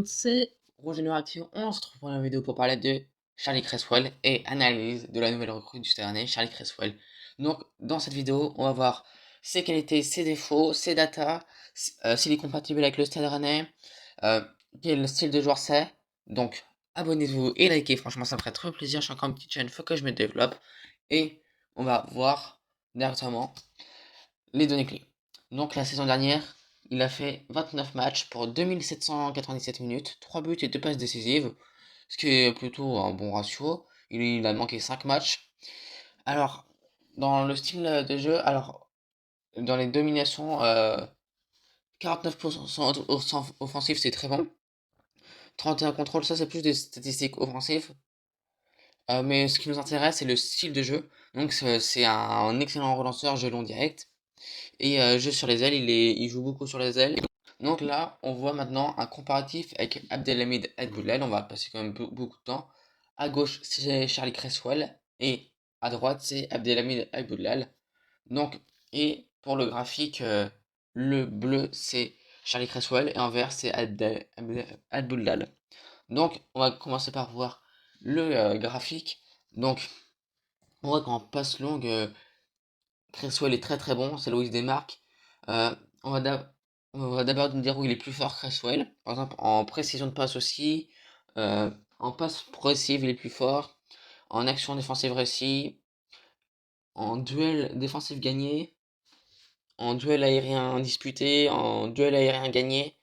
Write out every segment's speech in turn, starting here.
C'est Rogénération, on se retrouve pour une vidéo pour parler de Charlie Cresswell et analyse de la nouvelle recrue du stade rennais, Charlie Cresswell. Donc, dans cette vidéo, on va voir ses qualités, ses défauts, ses datas, s'il est compatible avec le stade rennais, euh, quel style de joueur c'est. Donc, abonnez-vous et likez, franchement, ça me ferait trop plaisir. Je suis encore une petite chaîne, faut que je me développe. Et on va voir directement les données clés. Donc la saison dernière, il a fait 29 matchs pour 2797 minutes, 3 buts et 2 passes décisives, ce qui est plutôt un bon ratio. Il a manqué 5 matchs. Alors, dans le style de jeu, alors dans les dominations, 49% offensif, c'est très bon. 31 contrôles, ça c'est plus des statistiques offensives. Mais ce qui nous intéresse, c'est le style de jeu. Donc c'est un excellent relanceur, jeu long direct. Et jeu sur les ailes, il joue beaucoup sur les ailes. Donc là, on voit maintenant un comparatif avec Abdelhamid Abdoulal. On va passer quand même beaucoup de temps. À gauche, c'est Charlie Cresswell. Et à droite, c'est Abdelhamid Abdoulal. Donc, et pour le graphique, le bleu, c'est Charlie Cresswell. Et en vert, c'est Abdoulal. Donc, on va commencer par voir le graphique. Donc, on voit qu'en passe longue, Cresswell est très très bon, c'est là où il se démarque. Euh, on va d'abord nous dire où il est plus fort, Cresswell. Par exemple, en précision de passe aussi. En passe progressive, il est plus fort. En action défensive réussie. En duel défensif gagné. En duel aérien disputé. En duel aérien gagné.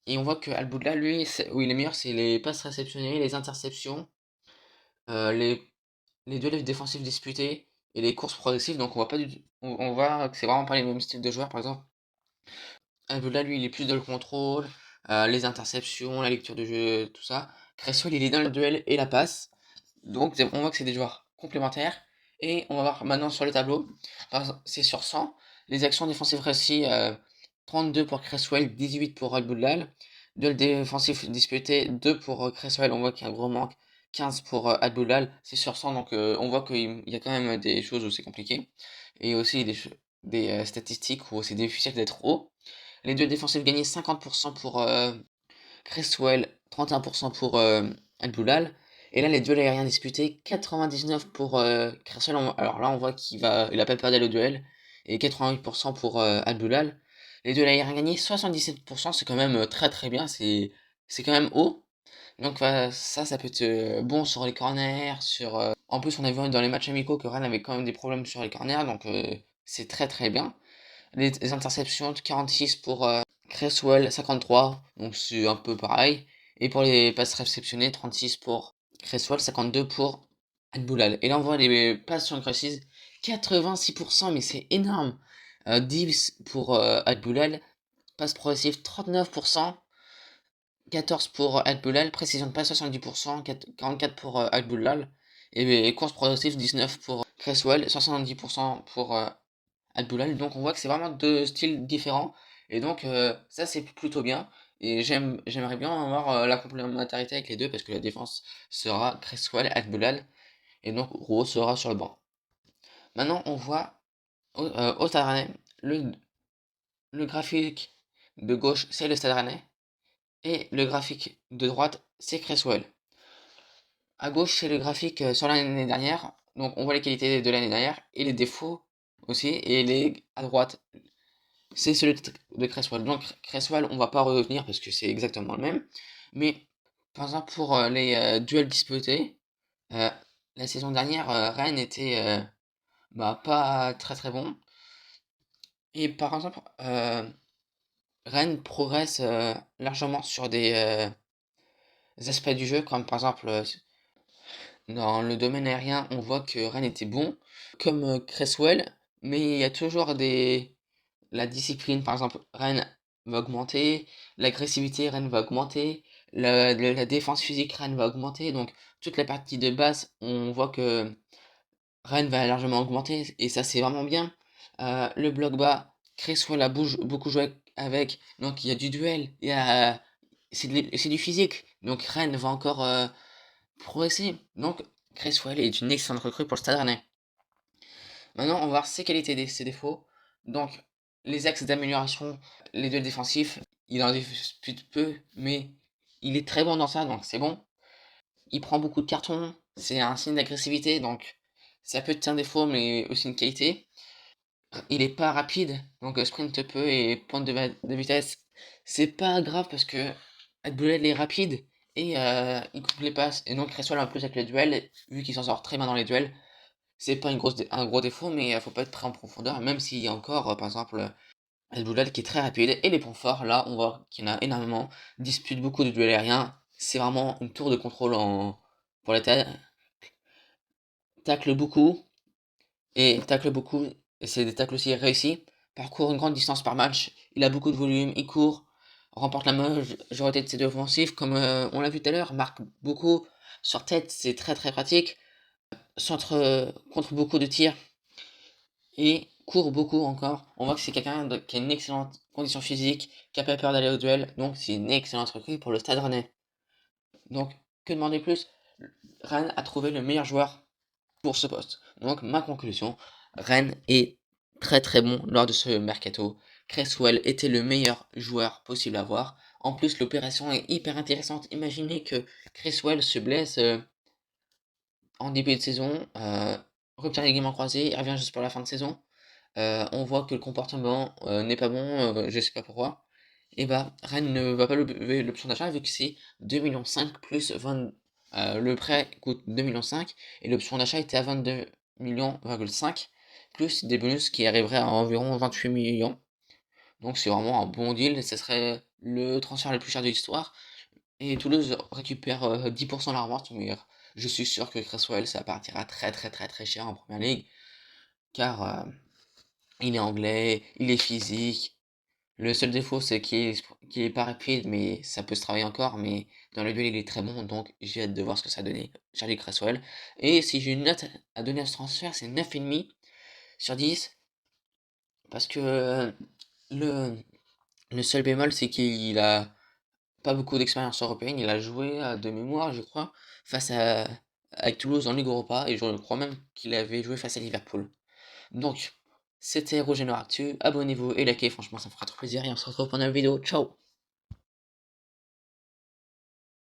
Et on voit que Alboudla, lui, où il est meilleur, c'est les passes réceptionnées, les interceptions, euh, les, les duels défensifs disputés et les courses progressives. Donc on voit pas on voit que c'est vraiment pas les mêmes styles de joueurs. Par exemple, Alboula, lui, il est plus dans le contrôle, les interceptions, la lecture de jeu, tout ça. Cresswell, il est dans le duel et la passe. Donc, on voit que c'est des joueurs complémentaires. Et on va voir maintenant sur le tableau. C'est sur 100. Les actions défensives réussies, 32 pour Cresswell, 18 pour Alboulal. Duel défensif disputé, 2 pour Cresswell. On voit qu'il y a un gros manque. 15 pour Alboulal. C'est sur 100, donc on voit qu'il y a quand même des choses où c'est compliqué. Et aussi des statistiques où c'est difficile d'être haut. Les duels défensifs gagnés 50% pour Cresswell, 31% pour Al-Boulal. Et là, les duels aériens disputés, 99 pour Cresswell. Alors là, on voit il a pas perdu le duel. Et 88% pour Al-Boulal. Les duels aériens gagnés, 77%. C'est quand même très très bien. C'est quand même haut. Donc ça peut être bon sur les corners. En plus, on a vu dans les matchs amicaux que Rennes avait quand même des problèmes sur les corners. Donc c'est très très bien. Les interceptions, 46 pour Cresswell, 53, donc c'est un peu pareil. Et pour les passes réceptionnées, 36 pour Cresswell, 52 pour Adboulal. Et là, on voit les passes sur précises, 86%, mais c'est énorme. 10 pour Adboulal, passe progressive, 39%, 14 pour Adboulal, précision de passe, 70%, 44 pour Adboulal. Et course progressive, 19 pour Cresswell, 70% pour Abdoulal. Donc on voit que c'est vraiment deux styles différents. Et donc ça c'est plutôt bien. Et j'aimerais bien avoir la complémentarité avec les deux parce que la défense sera Cresswell, Abdoulal. Et donc Rose sera sur le banc. Maintenant on voit au Stade Rennais, le graphique de gauche c'est le Stade Rennais. Et le graphique de droite c'est Cresswell. À gauche c'est le graphique sur l'année dernière. Donc on voit les qualités de l'année dernière et les défauts aussi. Et les à droite c'est celui de Cresswell. Donc Cresswell, on va pas revenir parce que c'est exactement le même. Mais par exemple pour les duels disputés, euh, la saison dernière, Rennes était pas très très bon. Et par exemple, Rennes progresse largement sur des aspects du jeu, comme par exemple dans le domaine aérien, on voit que Rennes était bon, comme Cresswell, mais il y a toujours la discipline, par exemple, Rennes va augmenter, l'agressivité, Rennes va augmenter, la défense physique, Rennes va augmenter. Donc, toute la partie de base, on voit que Rennes va largement augmenter, et ça, c'est vraiment bien. Le bloc bas, Cresswell a beaucoup joué avec, donc il y a du duel, c'est du physique. Donc, Rennes va encore progresser. Donc, Cresswell est une excellente recrue pour le Stade Rennais. Maintenant, on va voir ses qualités et ses défauts. Donc, les axes d'amélioration, les duels défensifs, il en dispute peu, mais il est très bon dans ça, donc c'est bon. Il prend beaucoup de cartons, c'est un signe d'agressivité, donc ça peut être un défaut, mais aussi une qualité. Il est pas rapide, donc sprint peu et pointe de vitesse, c'est pas grave parce que Abdullah est rapide et il coupe les passes. Et donc Cresswell en plus avec les duels, vu qu'il s'en sort très bien dans les duels, c'est pas un gros défaut, mais faut pas être très en profondeur, même s'il y a encore, par exemple, Abdullah qui est très rapide. Et les points forts, là, on voit qu'il y en a énormément, dispute beaucoup de duels aériens, c'est vraiment une tour de contrôle pour les tacle beaucoup, et c'est des tacles aussi réussis. Parcourt une grande distance par match, il a beaucoup de volume, il court, remporte la majorité de ses deux offensives, comme on l'a vu tout à l'heure, marque beaucoup sur tête, c'est très très pratique, centre contre beaucoup de tirs et court beaucoup encore. On voit que c'est quelqu'un qui a une excellente condition physique, qui a pas peur d'aller au duel, donc c'est une excellente recrue pour le Stade Rennais. Donc, que demander plus? Rennes a trouvé le meilleur joueur pour ce poste. Donc ma conclusion, Rennes est très très bon lors de ce mercato. Cresswell était le meilleur joueur possible à voir. En plus, l'opération est hyper intéressante. Imaginez que Cresswell se blesse en début de saison, rupture des ligaments croisés, il revient juste pour la fin de saison. On voit que le comportement n'est pas bon, je sais pas pourquoi. Et bah, Rennes ne va pas lever l'option d'achat vu que c'est 2,5 millions plus 20. Le prêt coûte 2,5 millions et l'option d'achat était à 22,5 millions plus des bonus qui arriveraient à environ 28 millions. Donc c'est vraiment un bon deal, ce serait le transfert le plus cher de l'histoire. Et Toulouse récupère 10% de la revente, mais je suis sûr que Cresswell ça partira très très très très cher en première ligue car il est anglais, il est physique. Le seul défaut, c'est qu'il est pas rapide, mais ça peut se travailler encore. Mais dans le duel, il est très bon, donc j'ai hâte de voir ce que ça a donné. Charlie Cresswell. Et si j'ai une note à donner à ce transfert, c'est 9,5 sur 10. Parce que le, le seul bémol, c'est qu'il a pas beaucoup d'expérience européenne. Il a joué de mémoire, je crois, avec Toulouse en Ligue Europa. Et je crois même qu'il avait joué face à Liverpool. Donc, c'était Roger Noir Actu. Abonnez-vous et likez, franchement, ça me fera trop plaisir. Et on se retrouve pour une nouvelle vidéo. Ciao!